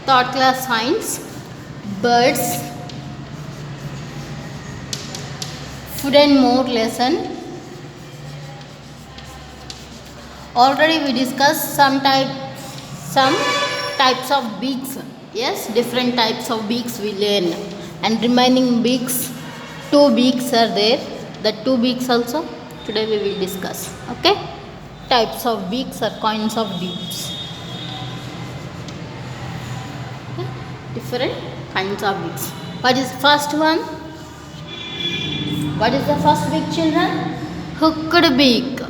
Third class science, birds, food and more lesson. Already we discussed some types of beaks. Yes, different types of beaks we learn, and remaining beaks, 2 beaks are there. The 2 beaks also today we will discuss. Okay, types of beaks or kinds of beaks. Okay? Different kinds of beaks. What is first one? What is the first beak, children? Hooked beak.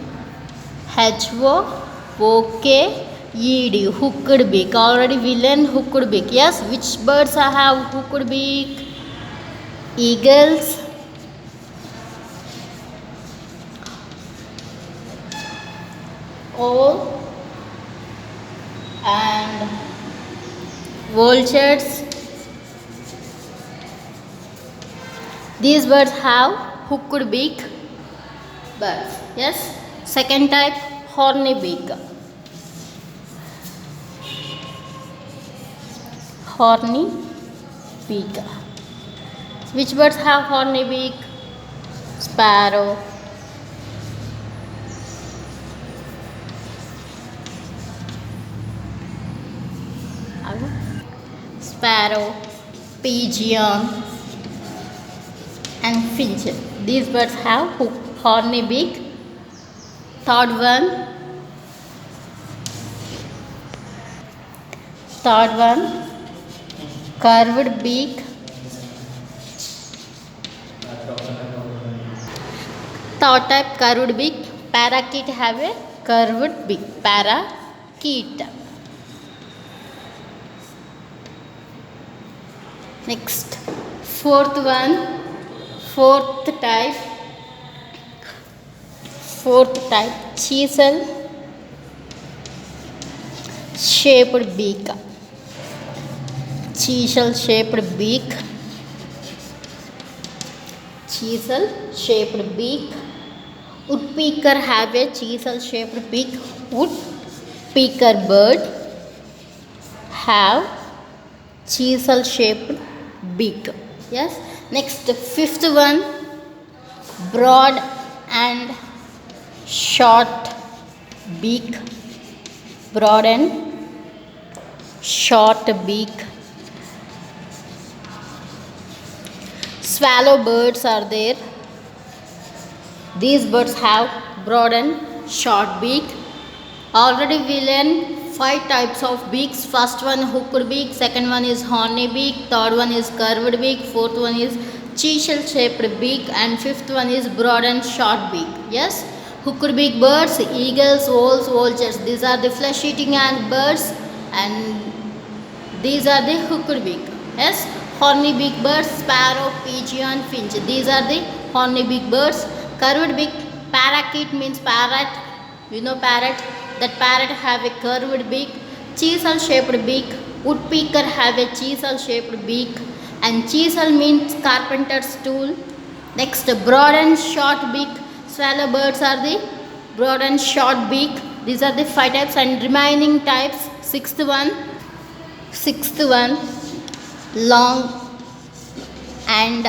HOOKED, hooked beak. Already we learned hooked beak. Yes, which birds have hooked beak? Eagles, owl, and vultures. These birds have hooked beak birds. Yes. Second type, horny beak. Horny beak. Which birds have horny beak? Sparrow, pigeon, and finch. These birds have horny beak. Third one, curved beak. Third type, curved beak. Parakeet have a curved beak. Parakeet. Next, fourth type, chisel shaped beak. Chisel shaped beak. Woodpecker have a chisel shaped beak. Woodpecker bird have chisel shaped beak. Yes. Next, fifth one, broad and short beak. Broad and short beak. Swallow birds are there. These birds have broad and short beak. Already we learned 5 types of beaks. First one, hooked beak. Second one is horny beak. Third one is curved beak. Fourth one is chisel shaped beak. And fifth one is broad and short beak. Yes. Hooked beak birds, eagles, owls, vultures. These are the flesh eating birds, and these are the hooked beak. Yes. Horny beak birds, sparrow, pigeon, finch. These are the horny beak birds. Curved beak, parakeet means parrot. You know parrot. That parrot have a curved beak. Chisel shaped beak. Woodpecker have a chisel shaped beak. And chisel means carpenter's tool. Next, broad and short beak. Swallow birds are the broad and short beak. These are the 5 types, and remaining types. Sixth one, long and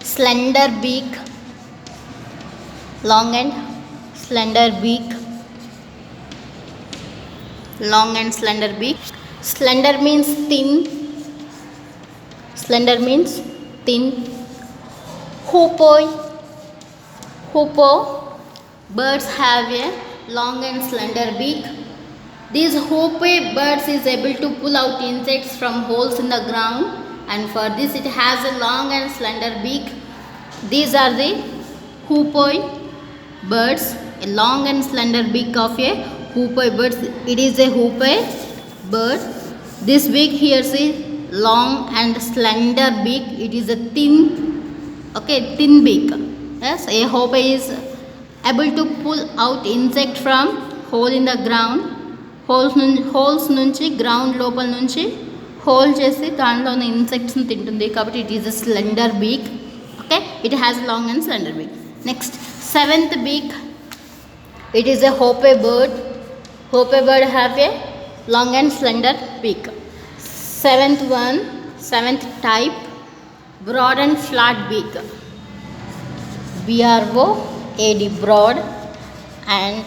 slender beak. Long and slender beak. Slender means thin. Hoopoe birds have a long and slender beak. These hoopoe birds is able to pull out insects from holes in the ground, and for this it has a long and slender beak. These are the hoopoe birds. A long and slender beak of a hoopoe bird. It is a hoopoe bird. This beak here is long and slender beak. It is a thin beak. Yes, a hoopoe is able to pull out insect from hole in the ground. Holes నుంచి ground లోపల నుంచి hole చేసి దాంట్లో ఉన్న ఇన్సెక్ట్స్ని తింటుంది, కాబట్టి it is a slender beak. Okay, it has long and slender beak. Next, seventh beak, it is a hope bird. Hope bird have a long and slender beak. Seventh type, broad and flat beak. BROAD, broad and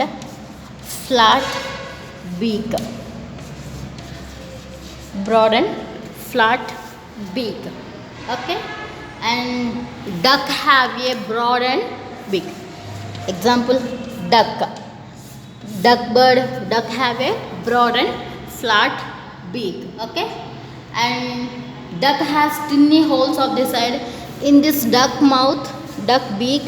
flat beak. Broad and flat beak. Okay, and duck have a broad and beak. Example, duck. Duck have a broad and flat beak. Okay, and duck has tiny holes of the side. In this duck mouth, duck beak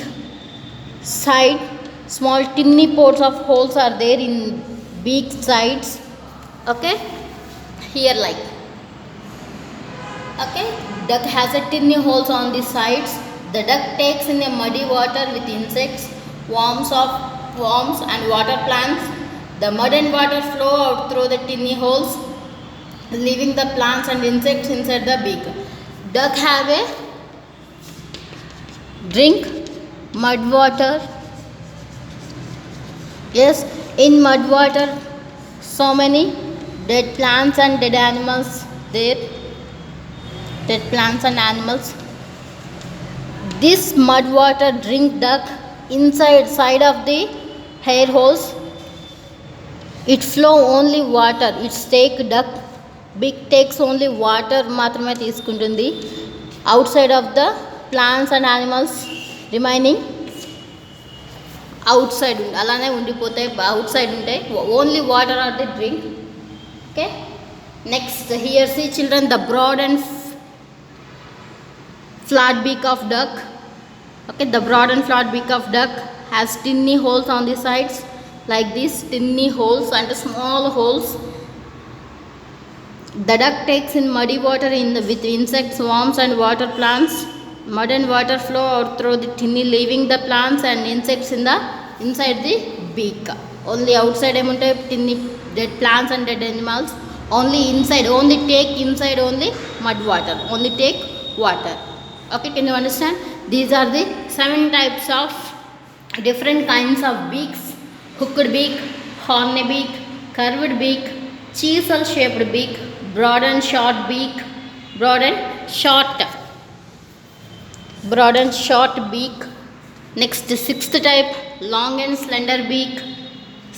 side, small tiny ports of holes are there in beak sides. Okay, here like. Okay, duck has a tiny holes on the sides. The duck takes in a muddy water with insects, worms and water plants. The mud and water flow out through the tiny holes, leaving the plants and insects inside the beak. Duck have a drink mud water. Yes, in mud water, so many dead plants and dead animals there. Dead plants and animals. This mud water drink duck inside side of the hair holes. It flow only water. Its take duck beak takes only water మాత్రమే తీసుకుంటుంది. Outside of the plants and animals remaining outside అలానే ఉండిపోతాయి. Outside ఉంటాయి. Only water or the drink. Okay. Next, here see children, the broad and flat beak of duck. Okay, the broad and flat beak of duck has tiny holes on the sides like this, tiny holes and small holes. The duck takes in muddy water with insects, worms and water plants. Mud and water flow out through the tiny, leaving the plants and insects inside the beak. Only outside emuntai tiny dead plants and dead animals. Only inside, only take inside only mud water. Only take water. Okay, can you understand? These are the 7 types of different kinds of beaks: hooked beak, horny beak, curved beak, chisel shaped beak, broad and short beak, broad and short beak. Next, 6th type, long and slender beak.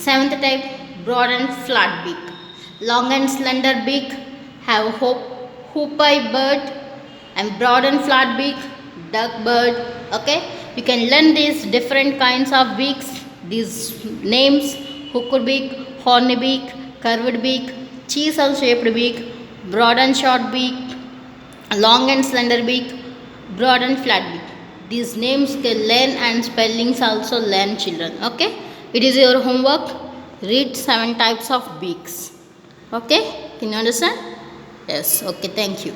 7th type, broad and flat beak. Long and slender beak have hoop-eye bird, and broad and flat beak duck bird. Okay, you can learn these different kinds of beaks, these names: hooked beak, horny beak, curved beak, chisel shaped beak, broad and short beak, long and slender beak, broad and flat beak. These names can learn, and spellings also learn, children. Okay, it is your homework. Read 7 types of beaks. Okay, can you understand? Yes. Okay, thank you.